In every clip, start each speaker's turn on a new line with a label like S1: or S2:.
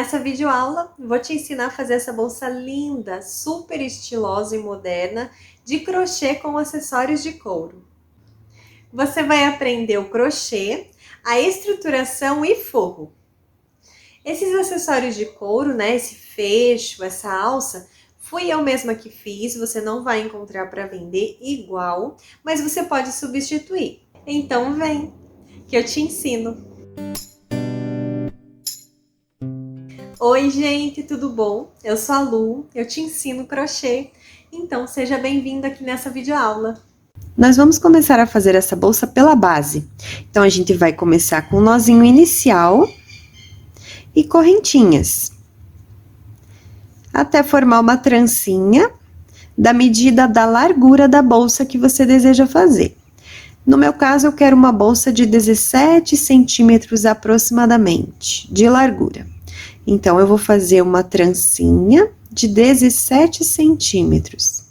S1: Nessa videoaula, vou te ensinar a fazer essa bolsa linda, super estilosa e moderna, de crochê com acessórios de couro. Você vai aprender o crochê, a estruturação e forro. Esses acessórios de couro, né, esse fecho, essa alça, fui eu mesma que fiz, você não vai encontrar para vender igual, mas você pode substituir. Então vem, que eu te ensino. Oi gente, tudo bom? Eu sou a Lu, eu te ensino crochê, então seja bem-vindo aqui nessa videoaula. Nós vamos começar a fazer essa bolsa pela base. Então, a gente vai começar com o nozinho inicial e correntinhas, até formar uma trancinha da medida da largura da bolsa que você deseja fazer. No meu caso, eu quero uma bolsa de 17 centímetros aproximadamente de largura. Então, eu vou fazer uma trancinha de 17 centímetros.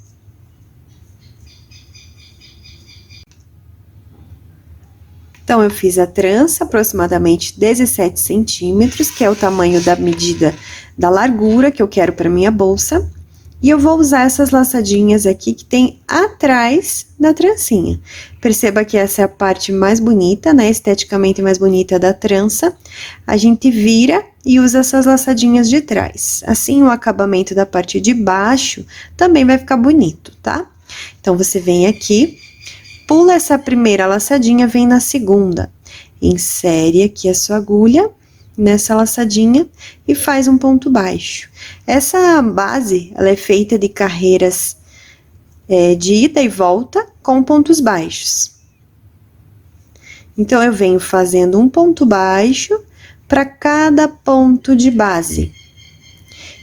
S1: Então, eu fiz a trança aproximadamente 17 centímetros, que é o tamanho da medida da largura que eu quero para minha bolsa. E eu vou usar essas laçadinhas aqui que tem atrás da trancinha. Perceba que essa é a parte mais bonita, né? Esteticamente mais bonita da trança. A gente vira e usa essas laçadinhas de trás. Assim, o acabamento da parte de baixo também vai ficar bonito, tá? Então, você vem aqui, pula essa primeira laçadinha, vem na segunda. Insere aqui a sua agulha nessa laçadinha e faz um ponto baixo. Essa base, ela é feita de carreiras de ida e volta com pontos baixos. Então, eu venho fazendo um ponto baixo para cada ponto de base.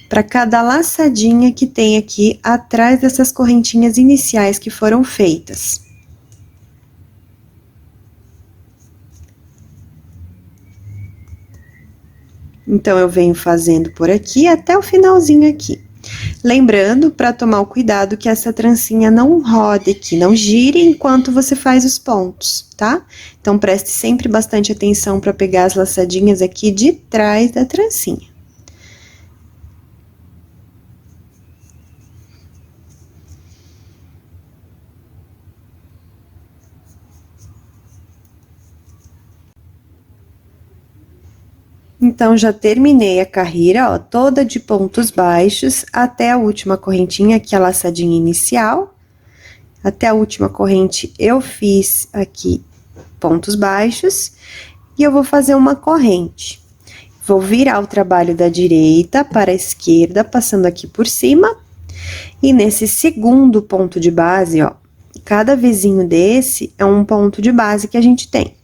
S1: Para cada laçadinha que tem aqui atrás dessas correntinhas iniciais que foram feitas. Então, eu venho fazendo por aqui até o finalzinho aqui. Lembrando, para tomar o cuidado que essa trancinha não rode aqui, não gire enquanto você faz os pontos, tá? Então, preste sempre bastante atenção para pegar as laçadinhas aqui de trás da trancinha. Então, já terminei a carreira, ó, toda de pontos baixos, até a última correntinha, que é a laçadinha inicial. Até a última corrente, eu fiz aqui pontos baixos, e eu vou fazer uma corrente. Vou virar o trabalho da direita para a esquerda, passando aqui por cima. E nesse segundo ponto de base, ó, cada vizinho desse é um ponto de base que a gente tem.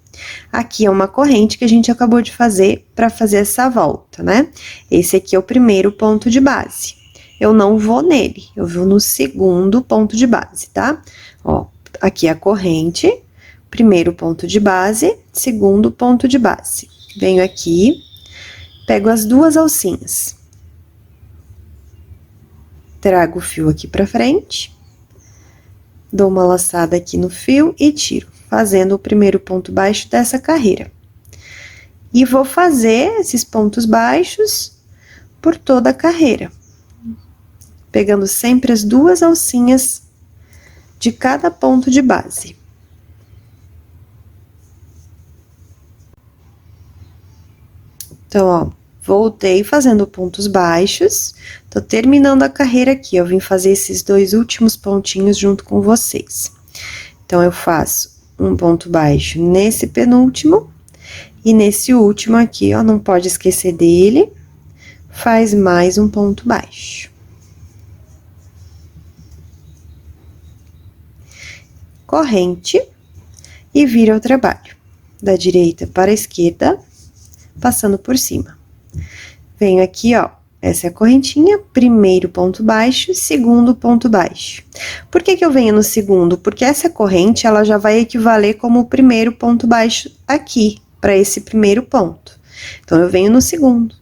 S1: Aqui é uma corrente que a gente acabou de fazer para fazer essa volta, né? Esse aqui é o primeiro ponto de base. Eu não vou nele, eu vou no segundo ponto de base, tá? Ó, aqui é a corrente, primeiro ponto de base, segundo ponto de base. Venho aqui, pego as duas alcinhas. Trago o fio aqui pra frente, dou uma laçada aqui no fio e tiro, fazendo o primeiro ponto baixo dessa carreira. E vou fazer esses pontos baixos por toda a carreira, pegando sempre as duas alcinhas de cada ponto de base. Então, ó, voltei fazendo pontos baixos, tô terminando a carreira aqui, eu vim fazer esses dois últimos pontinhos junto com vocês. Então, eu faço um ponto baixo nesse penúltimo, e nesse último aqui, ó, não pode esquecer dele, faz mais um ponto baixo. Corrente, e vira o trabalho, da direita para a esquerda, passando por cima. Venho aqui, ó, essa é a correntinha, primeiro ponto baixo, segundo ponto baixo. Por que que eu venho no segundo? Porque essa corrente, ela já vai equivaler como o primeiro ponto baixo aqui, para esse primeiro ponto. Então, eu venho no segundo,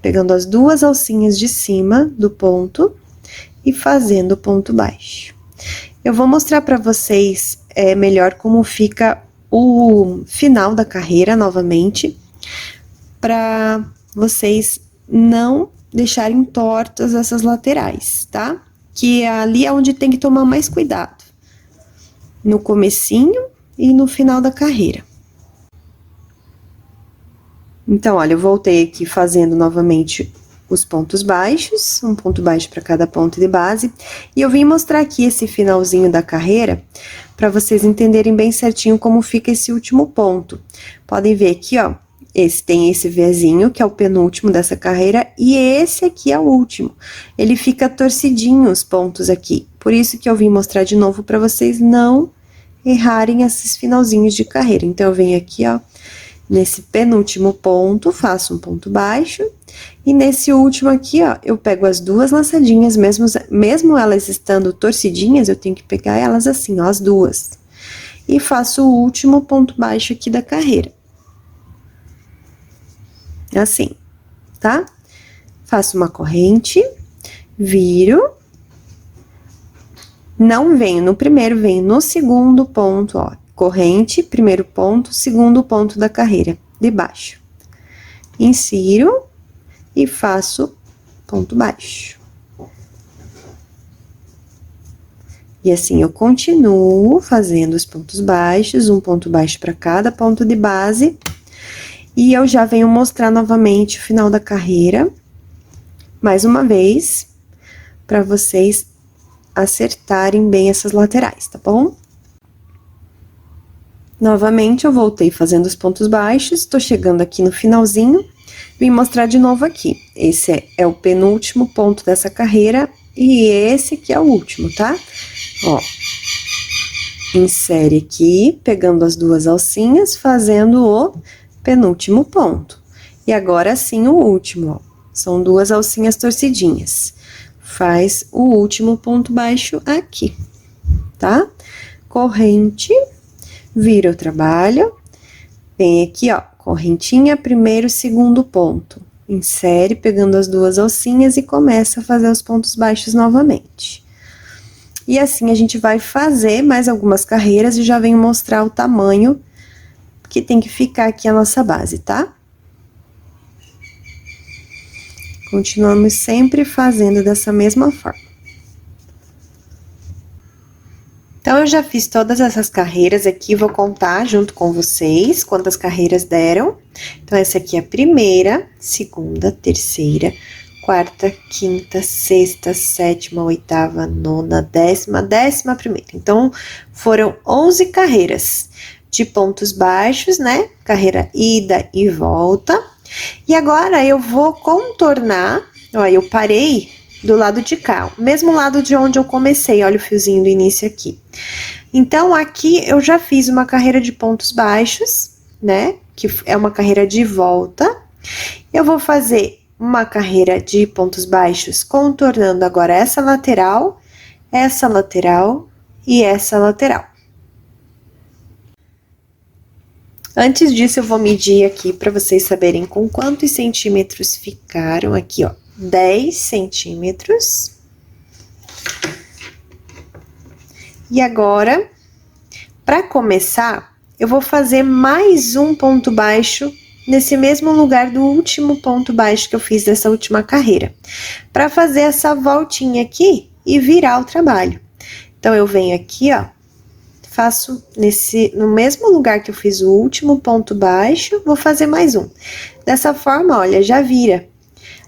S1: pegando as duas alcinhas de cima do ponto e fazendo o ponto baixo. Eu vou mostrar para vocês melhor como fica o final da carreira novamente, para vocês não deixarem tortas essas laterais, tá? Que ali é onde tem que tomar mais cuidado. No comecinho e no final da carreira. Então, olha, eu voltei aqui fazendo novamente os pontos baixos, um ponto baixo para cada ponto de base, e eu vim mostrar aqui esse finalzinho da carreira, para vocês entenderem bem certinho como fica esse último ponto. Podem ver aqui, ó, tem esse Vzinho, que é o penúltimo dessa carreira, e esse aqui é o último. Ele fica torcidinho os pontos aqui, por isso que eu vim mostrar de novo para vocês não errarem esses finalzinhos de carreira. Então, eu venho aqui, ó, nesse penúltimo ponto, faço um ponto baixo, e nesse último aqui, ó, eu pego as duas laçadinhas, mesmo elas estando torcidinhas, eu tenho que pegar elas assim, ó, as duas. E faço o último ponto baixo aqui da carreira. Assim, tá? Faço uma corrente, viro, não venho no primeiro, venho no segundo ponto, ó. Corrente, primeiro ponto, segundo ponto da carreira, de baixo. Insiro e faço ponto baixo. E assim eu continuo fazendo os pontos baixos, um ponto baixo para cada ponto de base. E eu já venho mostrar novamente o final da carreira, mais uma vez, para vocês acertarem bem essas laterais, tá bom? Novamente, eu voltei fazendo os pontos baixos, tô chegando aqui no finalzinho, vim mostrar de novo aqui. Esse é o penúltimo ponto dessa carreira e esse aqui é o último, tá? Ó, insere aqui, pegando as duas alcinhas, fazendo o penúltimo ponto. E agora sim o último, ó, são duas alcinhas torcidinhas. Faz o último ponto baixo aqui, tá? Corrente. Vira o trabalho, vem aqui, ó, correntinha, primeiro, segundo ponto. Insere, pegando as duas alcinhas e começa a fazer os pontos baixos novamente. E assim a gente vai fazer mais algumas carreiras e já venho mostrar o tamanho que tem que ficar aqui a nossa base, tá? Continuamos sempre fazendo dessa mesma forma. Então, eu já fiz todas essas carreiras aqui, vou contar junto com vocês quantas carreiras deram. Então, essa aqui é a primeira, segunda, terceira, quarta, quinta, sexta, sétima, oitava, nona, décima primeira. Então, foram 11 carreiras de pontos baixos, né? Carreira ida e volta. E agora, eu vou contornar, ó, eu parei do lado de cá, o mesmo lado de onde eu comecei, olha o fiozinho do início aqui. Então, aqui eu já fiz uma carreira de pontos baixos, né? Que é uma carreira de volta. Eu vou fazer uma carreira de pontos baixos contornando agora essa lateral e essa lateral. Antes disso, eu vou medir aqui para vocês saberem com quantos centímetros ficaram aqui, ó. 10 centímetros. E agora, para começar, eu vou fazer mais um ponto baixo nesse mesmo lugar do último ponto baixo que eu fiz dessa última carreira, para fazer essa voltinha aqui e virar o trabalho. Então, eu venho aqui, ó, faço no mesmo lugar que eu fiz o último ponto baixo, vou fazer mais um. Dessa forma, olha, já vira.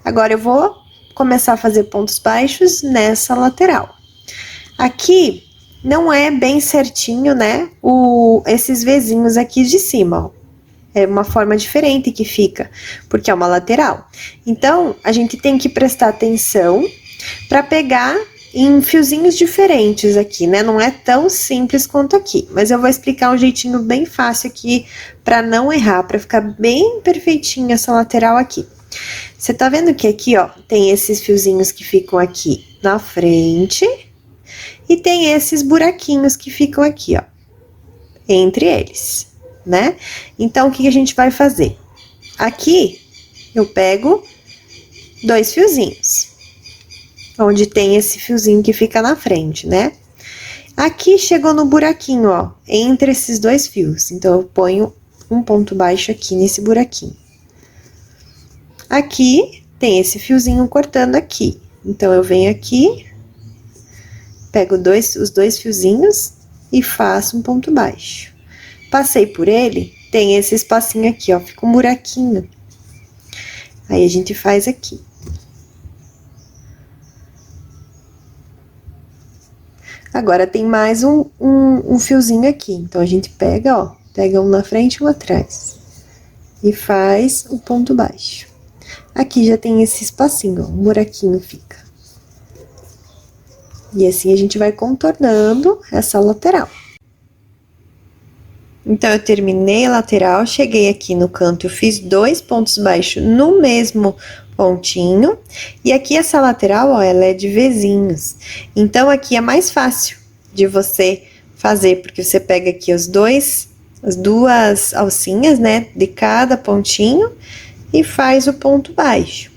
S1: Agora, eu vou começar a fazer pontos baixos nessa lateral. Aqui, não é bem certinho, né, esses Vzinhos aqui de cima, ó. É uma forma diferente que fica, porque é uma lateral. Então, a gente tem que prestar atenção para pegar em fiozinhos diferentes aqui, né? Não é tão simples quanto aqui, mas eu vou explicar um jeitinho bem fácil aqui para não errar, para ficar bem perfeitinho essa lateral aqui. Você tá vendo que aqui, ó, tem esses fiozinhos que ficam aqui na frente e tem esses buraquinhos que ficam aqui, ó, entre eles, né? Então, o que a gente vai fazer? Aqui, eu pego 2 fiozinhos, onde tem esse fiozinho que fica na frente, né? Aqui, chegou no buraquinho, ó, entre esses 2 fios. Então, eu ponho um ponto baixo aqui nesse buraquinho. Aqui, tem esse fiozinho cortando aqui. Então, eu venho aqui, pego os dois fiozinhos e faço um ponto baixo. Passei por ele, tem esse espacinho aqui, ó, fica um buraquinho. Aí, a gente faz aqui. Agora, tem mais um fiozinho aqui. Então, a gente pega, ó, pega um na frente e um atrás. E faz o ponto baixo. Aqui já tem esse espacinho, ó, um buraquinho fica. E assim a gente vai contornando essa lateral. Então, eu terminei a lateral, cheguei aqui no canto, eu fiz 2 pontos baixos no mesmo pontinho. E aqui essa lateral, ó, ela é de Vzinhos. Então, aqui é mais fácil de você fazer, porque você pega aqui as duas alcinhas, né, de cada pontinho e faz o ponto baixo.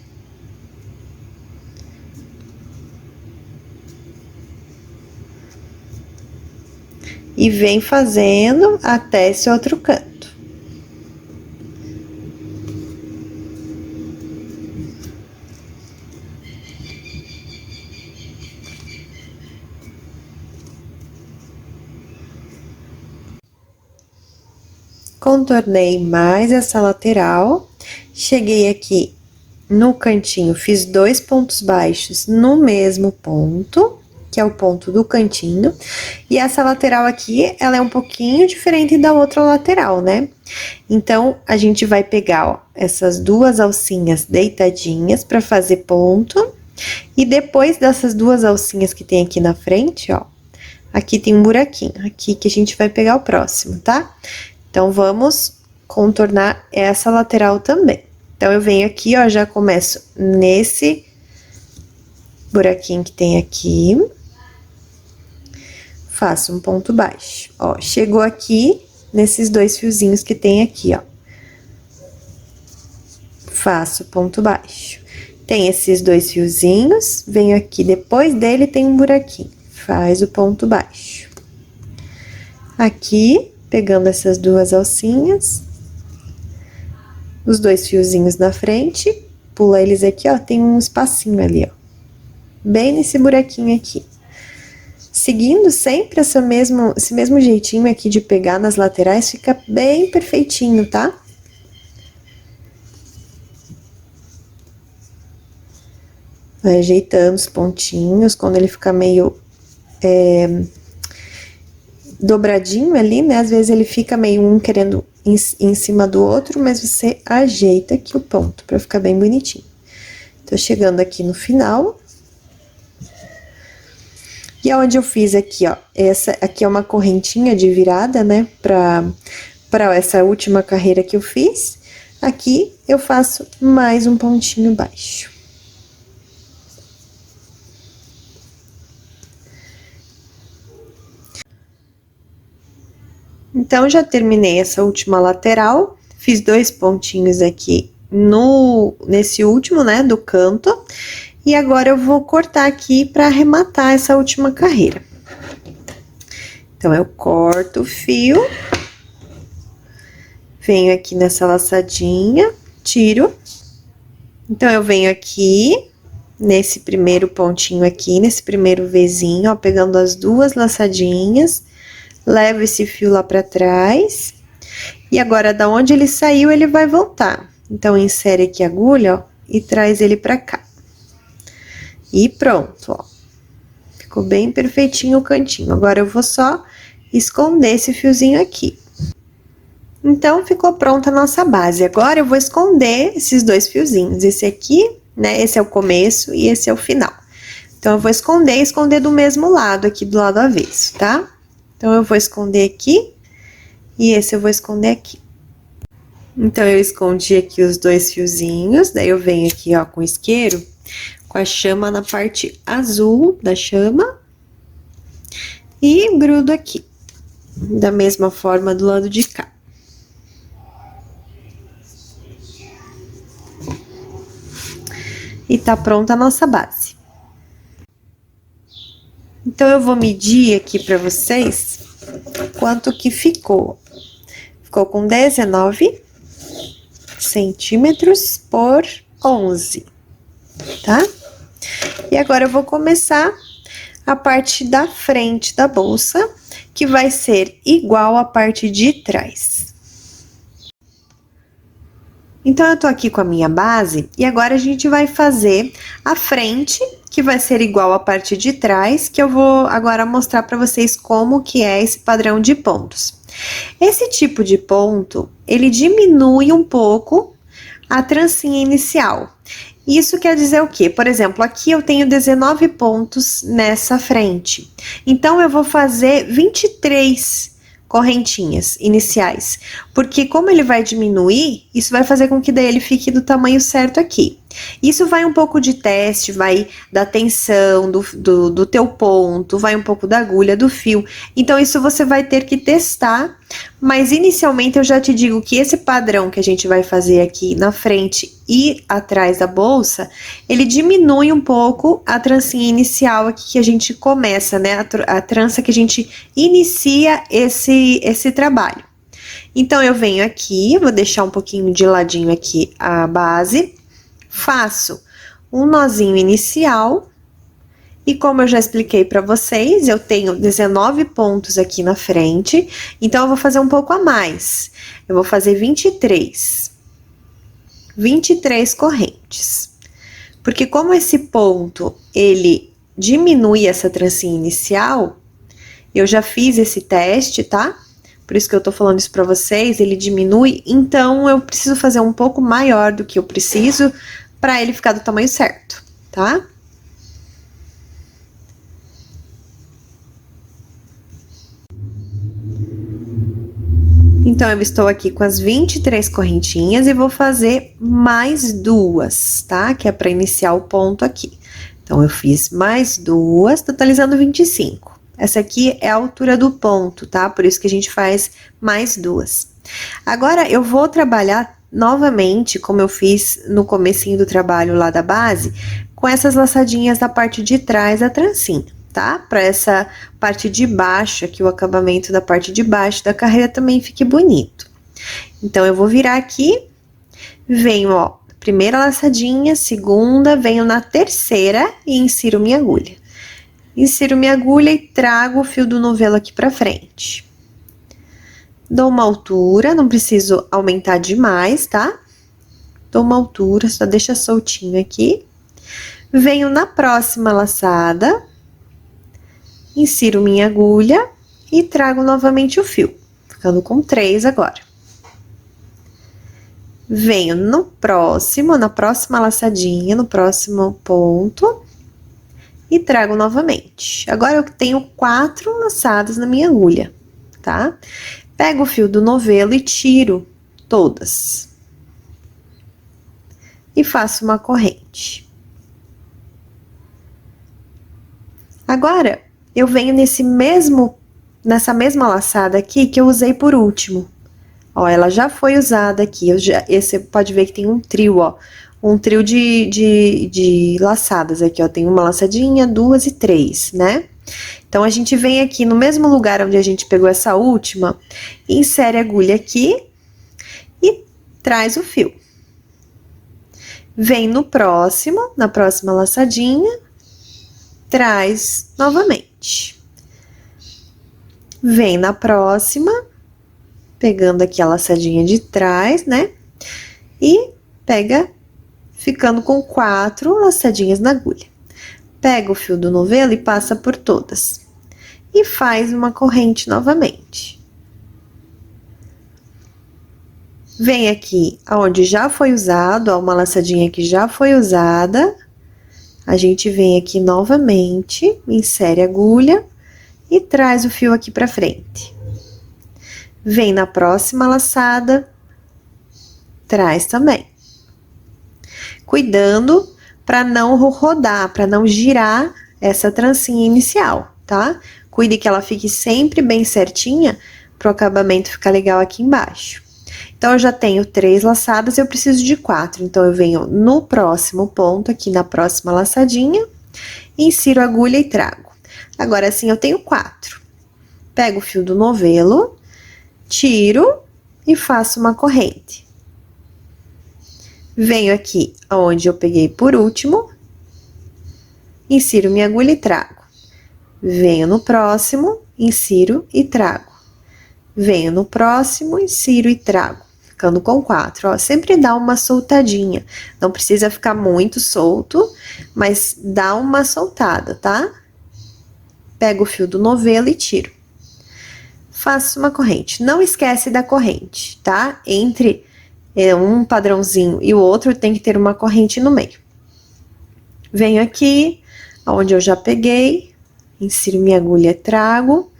S1: E vem fazendo até esse outro canto. Contornei mais essa lateral, cheguei aqui no cantinho, fiz 2 pontos baixos no mesmo ponto, que é o ponto do cantinho. E essa lateral aqui, ela é um pouquinho diferente da outra lateral, né? Então, a gente vai pegar, ó, essas duas alcinhas deitadinhas pra fazer ponto. E depois dessas duas alcinhas que tem aqui na frente, ó, aqui tem um buraquinho, aqui que a gente vai pegar o próximo, tá? Então, vamos contornar essa lateral também. Então, eu venho aqui, ó, já começo nesse buraquinho que tem aqui. Faço um ponto baixo, ó, chegou aqui nesses 2 fiozinhos que tem aqui, ó. Faço ponto baixo. Tem esses 2 fiozinhos, venho aqui, depois dele tem um buraquinho, faz o ponto baixo. Aqui, pegando essas duas alcinhas, os 2 fiozinhos na frente, pula eles aqui, ó, tem um espacinho ali, ó, bem nesse buraquinho aqui. Seguindo sempre esse mesmo jeitinho aqui de pegar nas laterais, fica bem perfeitinho, tá? Vai ajeitando os pontinhos, quando ele ficar meio dobradinho ali, né? Às vezes ele fica meio um querendo em cima do outro, mas você ajeita aqui o ponto pra ficar bem bonitinho. Tô chegando aqui no final. E aonde eu fiz aqui, ó, essa aqui é uma correntinha de virada, né, pra essa última carreira que eu fiz. Aqui eu faço mais um pontinho baixo. Então, já terminei essa última lateral, fiz 2 pontinhos aqui nesse último, né, do canto. E agora, eu vou cortar aqui pra arrematar essa última carreira. Então, eu corto o fio. Venho aqui nessa laçadinha, tiro. Então, eu venho aqui, nesse primeiro pontinho aqui, nesse primeiro Vzinho, ó, pegando as duas laçadinhas. Levo esse fio lá pra trás. E agora, da onde ele saiu, ele vai voltar. Então, insere aqui a agulha, ó, e traz ele pra cá. E pronto, ó. Ficou bem perfeitinho o cantinho. Agora, eu vou só esconder esse fiozinho aqui. Então, ficou pronta a nossa base. Agora, eu vou esconder esses 2 fiozinhos. Esse aqui, né, esse é o começo e esse é o final. Então, eu vou esconder do mesmo lado, aqui do lado avesso, tá? Então, eu vou esconder aqui e esse eu vou esconder aqui. Então, eu escondi aqui os 2 fiozinhos, daí eu venho aqui, ó, com o isqueiro, com a chama na parte azul da chama e grudo aqui, da mesma forma do lado de cá. E tá pronta a nossa base. Então, eu vou medir aqui pra vocês quanto que ficou. Ficou com 19 centímetros por 11. tá? E agora eu vou começar a parte da frente da bolsa, que vai ser igual à parte de trás. Então, eu tô aqui com a minha base, e agora a gente vai fazer a frente, que vai ser igual à parte de trás, que eu vou agora mostrar para vocês como que é esse padrão de pontos. Esse tipo de ponto, ele diminui um pouco a trancinha inicial. Isso quer dizer o quê? Por exemplo, aqui eu tenho 19 pontos nessa frente. Então, eu vou fazer 23 correntinhas iniciais, porque como ele vai diminuir, isso vai fazer com que daí ele fique do tamanho certo aqui. Isso vai um pouco de teste, vai da tensão do teu ponto, vai um pouco da agulha, do fio. Então, isso você vai ter que testar, mas inicialmente eu já te digo que esse padrão que a gente vai fazer aqui na frente e atrás da bolsa, ele diminui um pouco a trancinha inicial aqui que a gente começa, né? A trança que a gente inicia esse trabalho. Então, eu venho aqui, vou deixar um pouquinho de ladinho aqui a base, faço um nozinho inicial, e como eu já expliquei para vocês, eu tenho 19 pontos aqui na frente, então eu vou fazer um pouco a mais. Eu vou fazer 23 correntes. Porque como esse ponto, ele diminui essa trancinha inicial, eu já fiz esse teste, tá? Por isso que eu tô falando isso pra vocês, ele diminui, então eu preciso fazer um pouco maior do que eu preciso para ele ficar do tamanho certo, tá? Então, eu estou aqui com as 23 correntinhas e vou fazer mais duas, tá? Que é para iniciar o ponto aqui. Então, eu fiz mais duas, totalizando 25. Essa aqui é a altura do ponto, tá? Por isso que a gente faz mais duas. Agora, eu vou trabalhar novamente, como eu fiz no comecinho do trabalho lá da base, com essas laçadinhas da parte de trás da trancinha, tá? Para essa parte de baixo, aqui o acabamento da parte de baixo da carreira também fique bonito. Então, eu vou virar aqui, venho, ó, primeira laçadinha, segunda, venho na terceira e insiro minha agulha. Insiro minha agulha e trago o fio do novelo aqui pra frente. Dou uma altura, não preciso aumentar demais, tá? Dou uma altura, só deixa soltinho aqui. Venho na próxima laçada, insiro minha agulha e trago novamente o fio, ficando com 3 agora. Venho no próximo, na próxima laçadinha, no próximo ponto, e trago novamente. Agora, eu tenho 4 laçadas na minha agulha, tá? Pego o fio do novelo e tiro todas. E faço uma corrente. Agora, eu venho nessa mesma laçada aqui que eu usei por último. Ó, ela já foi usada aqui, esse pode ver que tem um trio, ó. Um trio de laçadas aqui, ó. Tem uma laçadinha, 2 e 3, né? Então, a gente vem aqui no mesmo lugar onde a gente pegou essa última, insere a agulha aqui e traz o fio. Vem no próximo, na próxima laçadinha, traz novamente. Vem na próxima, pegando aqui a laçadinha de trás, né? E pega, ficando com 4 laçadinhas na agulha. Pega o fio do novelo e passa por todas. E faz uma corrente novamente. Vem aqui aonde já foi usado, ó, uma laçadinha que já foi usada. A gente vem aqui novamente, insere a agulha e traz o fio aqui pra frente. Vem na próxima laçada, traz também. Cuidando para não rodar, para não girar essa trancinha inicial, tá? Cuide que ela fique sempre bem certinha para o acabamento ficar legal aqui embaixo. Então, eu já tenho 3 laçadas, eu preciso de 4. Então, eu venho no próximo ponto, aqui na próxima laçadinha, insiro a agulha e trago. Agora, assim, eu tenho 4. Pego o fio do novelo, tiro e faço uma corrente. Venho aqui aonde eu peguei por último, insiro minha agulha e trago. Venho no próximo, insiro e trago. Venho no próximo, insiro e trago. Ficando com 4, ó. Sempre dá uma soltadinha. Não precisa ficar muito solto, mas dá uma soltada, tá? Pego o fio do novelo e tiro. Faço uma corrente. Não esquece da corrente, tá? Entre um padrãozinho e o outro tem que ter uma corrente no meio. Venho aqui, onde eu já peguei, insiro minha agulha, trago,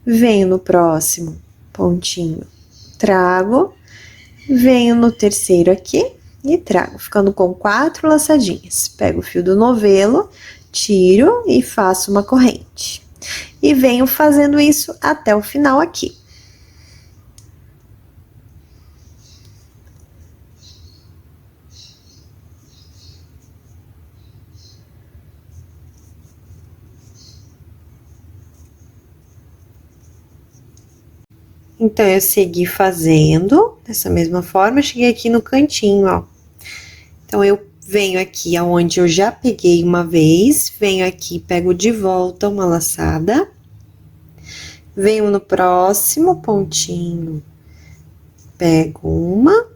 S1: venho no próximo pontinho, trago, venho no terceiro aqui e trago, ficando com 4 laçadinhas. Pego o fio do novelo, tiro e faço uma corrente. E venho fazendo isso até o final aqui. Então, eu segui fazendo dessa mesma forma, cheguei aqui no cantinho, ó. Então, eu venho aqui aonde eu já peguei uma vez, venho aqui, pego de volta uma laçada, venho no próximo pontinho, pego uma,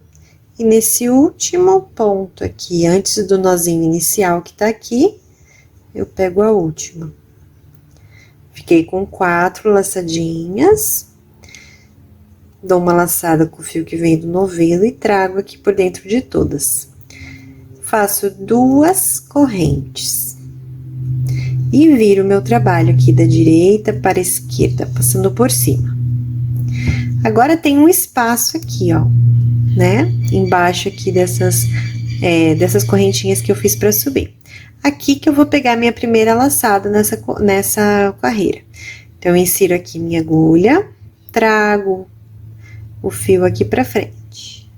S1: e nesse último ponto aqui, antes do nozinho inicial que tá aqui, eu pego a última. Fiquei com 4 laçadinhas. Dou uma laçada com o fio que vem do novelo e trago aqui por dentro de todas. Faço 2 correntes. E viro meu trabalho aqui da direita para a esquerda, passando por cima. Agora tem um espaço aqui, ó, né? Embaixo aqui dessas correntinhas que eu fiz para subir. Aqui que eu vou pegar minha primeira laçada nessa carreira. Então, eu insiro aqui minha agulha, trago o fio aqui pra frente.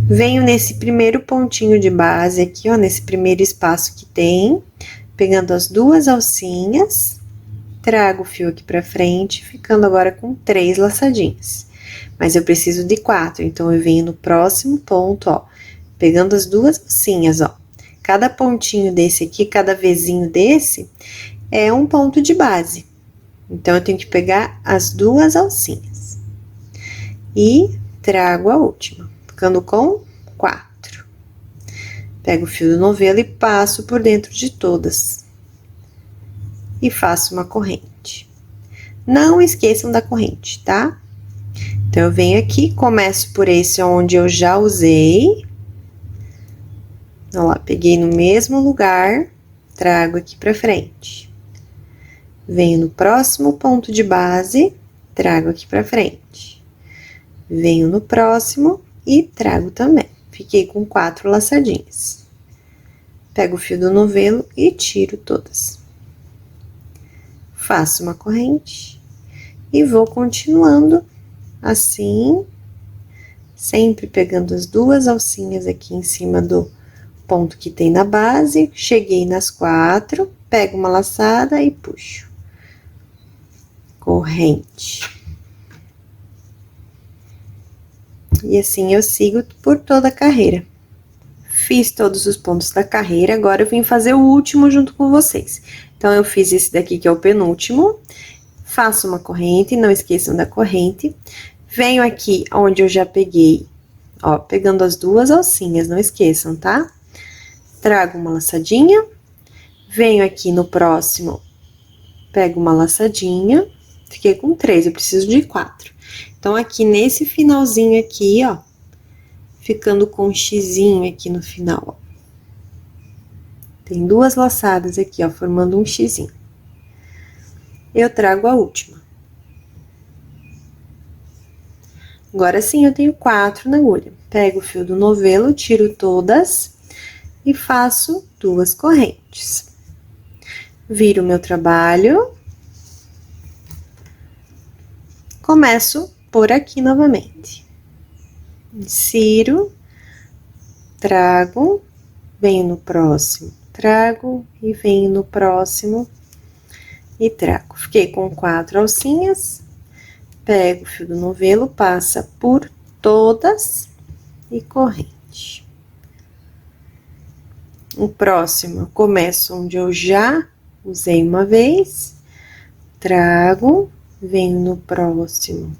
S1: Venho nesse primeiro pontinho de base aqui, ó, nesse primeiro espaço que tem, pegando as 2 alcinhas, trago o fio aqui pra frente, ficando agora com 3 laçadinhas. Mas eu preciso de 4, então eu venho no próximo ponto, ó, pegando as 2 alcinhas, ó. Cada pontinho desse aqui, cada vezinho desse, é um ponto de base. Então, eu tenho que pegar as 2 alcinhas. E trago a última, ficando com 4. Pego o fio do novelo e passo por dentro de todas. E faço uma corrente. Não esqueçam da corrente, tá? Então, eu venho aqui, começo por esse onde eu já usei. Olha lá, peguei no mesmo lugar, trago aqui pra frente. Venho no próximo ponto de base, trago aqui pra frente. Venho no próximo e trago também. Fiquei com 4 laçadinhas. Pego o fio do novelo e tiro todas. Faço uma corrente e vou continuando assim, sempre pegando as 2 alcinhas aqui em cima do ponto que tem na base. Cheguei nas 4, pego uma laçada e puxo. Corrente. E assim eu sigo por toda a carreira. Fiz todos os pontos da carreira, agora eu vim fazer o último junto com vocês. Então, eu fiz esse daqui que é o penúltimo, faço uma corrente, não esqueçam da corrente. Venho aqui onde eu já peguei, ó, pegando as 2 alcinhas, não esqueçam, tá? Trago uma laçadinha, venho aqui no próximo, pego uma laçadinha, fiquei com 3, eu preciso de 4. Então, aqui nesse finalzinho aqui, ó, ficando com um xizinho aqui no final, ó. Tem 2 laçadas aqui, ó, formando um xizinho. Eu trago a última. Agora sim, eu tenho 4 na agulha. Pego o fio do novelo, tiro todas e faço 2 correntes. Viro o meu trabalho. Começo por aqui novamente. Insiro, trago, venho no próximo, trago e venho no próximo e trago. Fiquei com 4 alcinhas, pego o fio do novelo, passa por todas e corrente. O próximo, eu começo onde eu já usei uma vez, trago, venho no próximo,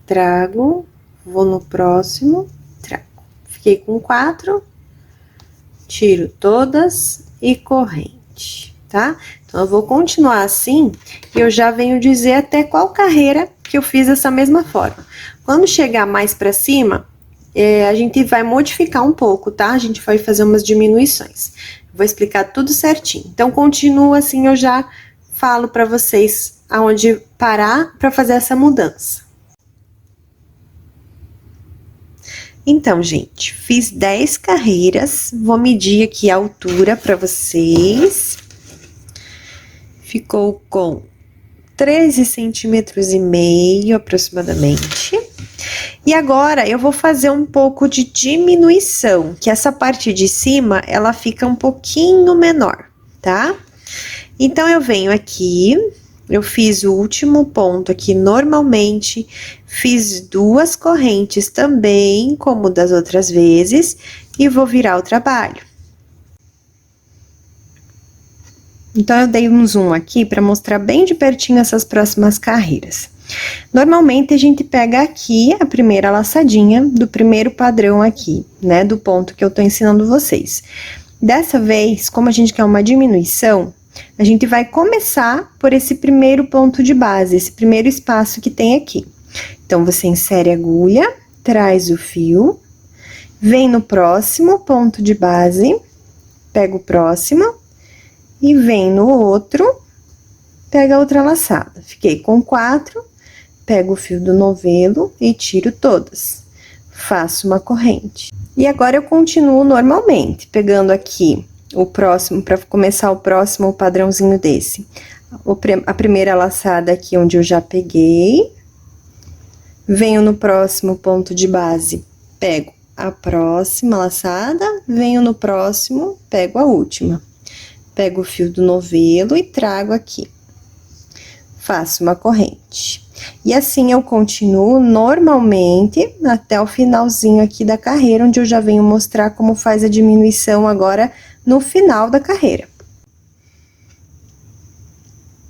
S1: trago, vou no próximo, trago. Fiquei com 4, tiro todas e corrente, tá? Então, eu vou continuar assim e eu já venho dizer até qual carreira que eu fiz dessa mesma forma. Quando chegar mais pra cima, a gente vai modificar um pouco, tá? A gente vai fazer umas diminuições. Vou explicar tudo certinho. Então, continua assim, eu já falo pra vocês aonde parar pra fazer essa mudança. Então, gente, fiz 10 carreiras, vou medir aqui a altura pra vocês. Ficou com 13,5 centímetros aproximadamente. E agora, eu vou fazer um pouco de diminuição, que essa parte de cima, ela fica um pouquinho menor, tá? Então, eu venho aqui, eu fiz o último ponto aqui normalmente, fiz 2 correntes também, como das outras vezes, e vou virar o trabalho. Então, eu dei um zoom aqui para mostrar bem de pertinho essas próximas carreiras. Normalmente, a gente pega aqui a primeira laçadinha do primeiro padrão aqui, né, do ponto que eu tô ensinando vocês. Dessa vez, como a gente quer uma diminuição, a gente vai começar por esse primeiro ponto de base, esse primeiro espaço que tem aqui. Então, você insere a agulha, traz o fio, vem no próximo ponto de base, pega o próximo e vem no outro, pega a outra laçada. Fiquei com 4, pego o fio do novelo e tiro todas. Faço uma corrente. E agora eu continuo normalmente, pegando aqui o próximo, para começar o próximo padrãozinho desse. A primeira laçada aqui onde eu já peguei. Venho no próximo ponto de base, pego a próxima laçada, venho no próximo, pego a última. Pego o fio do novelo e trago aqui. Faço uma corrente. E assim eu continuo normalmente até o finalzinho aqui da carreira, onde eu já venho mostrar como faz a diminuição agora no final da carreira.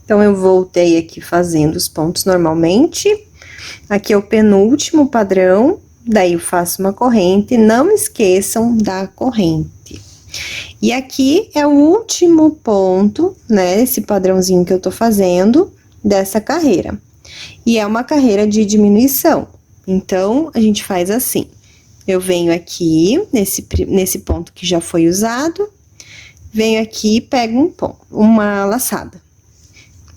S1: Então, eu voltei aqui fazendo os pontos normalmente. Aqui é o penúltimo padrão, daí eu faço uma corrente, não esqueçam da corrente. E aqui é o último ponto, né, esse padrãozinho que eu tô fazendo dessa carreira. E é uma carreira de diminuição. Então, a gente faz assim. Eu venho aqui, nesse ponto que já foi usado, venho aqui e pego uma laçada.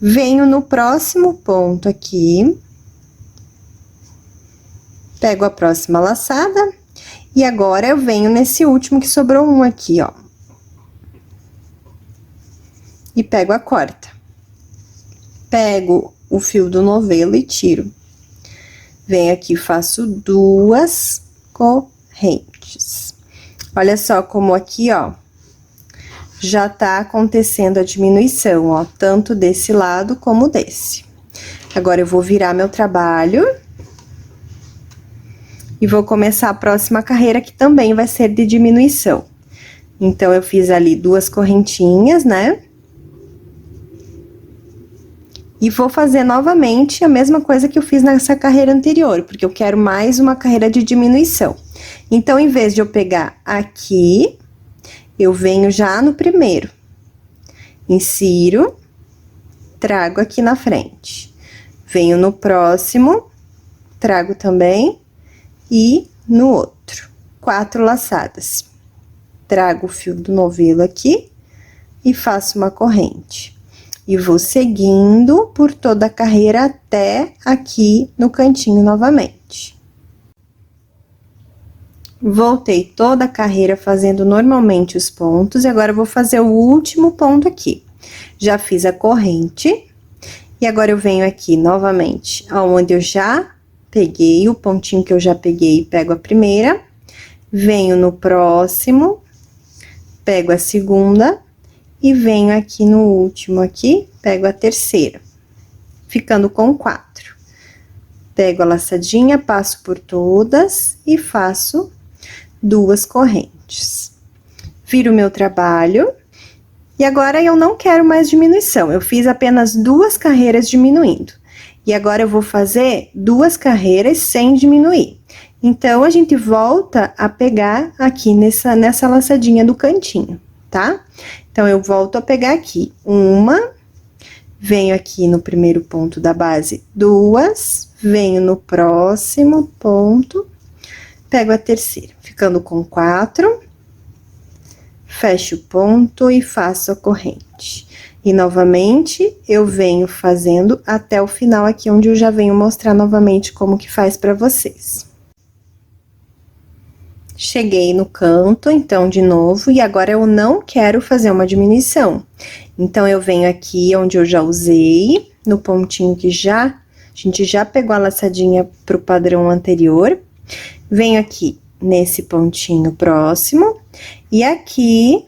S1: Venho no próximo ponto aqui, pego a próxima laçada, e agora eu venho nesse último que sobrou um aqui, ó. E pego a quarta. Pego o fio do novelo e tiro. Venho aqui, faço 2 correntes. Olha só como aqui, ó, já tá acontecendo a diminuição, ó, tanto desse lado como desse. Agora, eu vou virar meu trabalho e vou começar a próxima carreira, que também vai ser de diminuição. Então, eu fiz ali 2 correntinhas, né? E vou fazer novamente a mesma coisa que eu fiz nessa carreira anterior, porque eu quero mais uma carreira de diminuição. Então, em vez de eu pegar aqui, eu venho já no primeiro. Insiro, trago aqui na frente. Venho no próximo, trago também, e no outro. 4 laçadas. Trago o fio do novelo aqui e faço uma corrente. E vou seguindo por toda a carreira até aqui no cantinho novamente. Voltei toda a carreira fazendo normalmente os pontos, e agora eu vou fazer o último ponto aqui. Já fiz a corrente, e agora eu venho aqui novamente, aonde eu já peguei o pontinho que eu já peguei, pego a primeira, venho no próximo, pego a segunda, e venho aqui no último aqui, pego a terceira, ficando com 4. Pego a laçadinha, passo por todas e faço 2 correntes. viro o meu trabalho. E agora eu não quero mais diminuição, eu fiz apenas 2 carreiras diminuindo. E agora eu vou fazer 2 carreiras sem diminuir. Então, a gente volta a pegar aqui nessa laçadinha do cantinho, tá? Então, eu volto a pegar aqui uma, venho aqui no primeiro ponto da base 2, venho no próximo ponto, pego a terceira, ficando com 4, fecho o ponto e faço a corrente. E novamente, eu venho fazendo até o final aqui, onde eu já venho mostrar novamente como que faz pra vocês. Cheguei no canto, então, de novo, e agora eu não quero fazer uma diminuição. Então, eu venho aqui onde eu já usei, no pontinho que a gente já pegou a laçadinha pro padrão anterior. Venho aqui nesse pontinho próximo, e aqui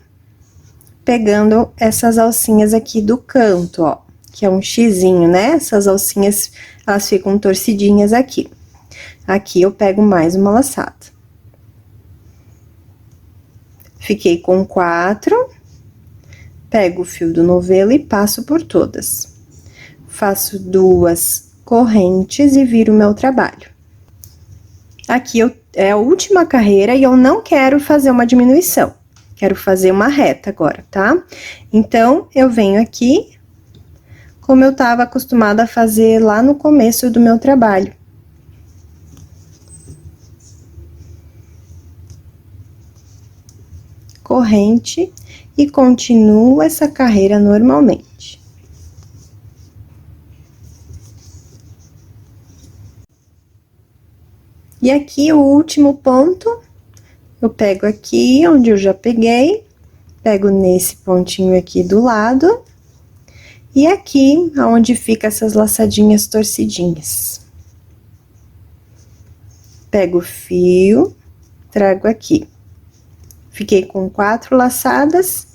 S1: pegando essas alcinhas aqui do canto, ó, que é um xizinho, né? Essas alcinhas, elas ficam torcidinhas aqui. Aqui eu pego mais uma laçada. Fiquei com 4, pego o fio do novelo e passo por todas. Faço 2 correntes e viro o meu trabalho. Aqui é a última carreira e eu não quero fazer uma diminuição. Quero fazer uma reta agora, tá? Então, eu venho aqui, como eu tava acostumada a fazer lá no começo do meu trabalho. Corrente e continuo essa carreira normalmente. E aqui, o último ponto, eu pego aqui, onde eu já peguei, pego nesse pontinho aqui do lado, e aqui, onde fica essas laçadinhas torcidinhas. Pego o fio, trago aqui. Fiquei com 4 laçadas,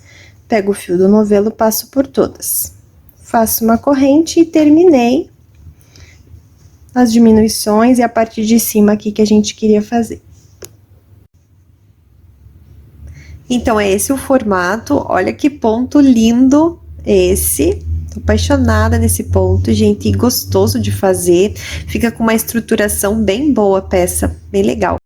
S1: pego o fio do novelo, passo por todas. Faço uma corrente e terminei as diminuições e a parte de cima aqui que a gente queria fazer. Então, é esse o formato, olha que ponto lindo esse. Tô apaixonada nesse ponto, gente, e gostoso de fazer. Fica com uma estruturação bem boa a peça, bem legal.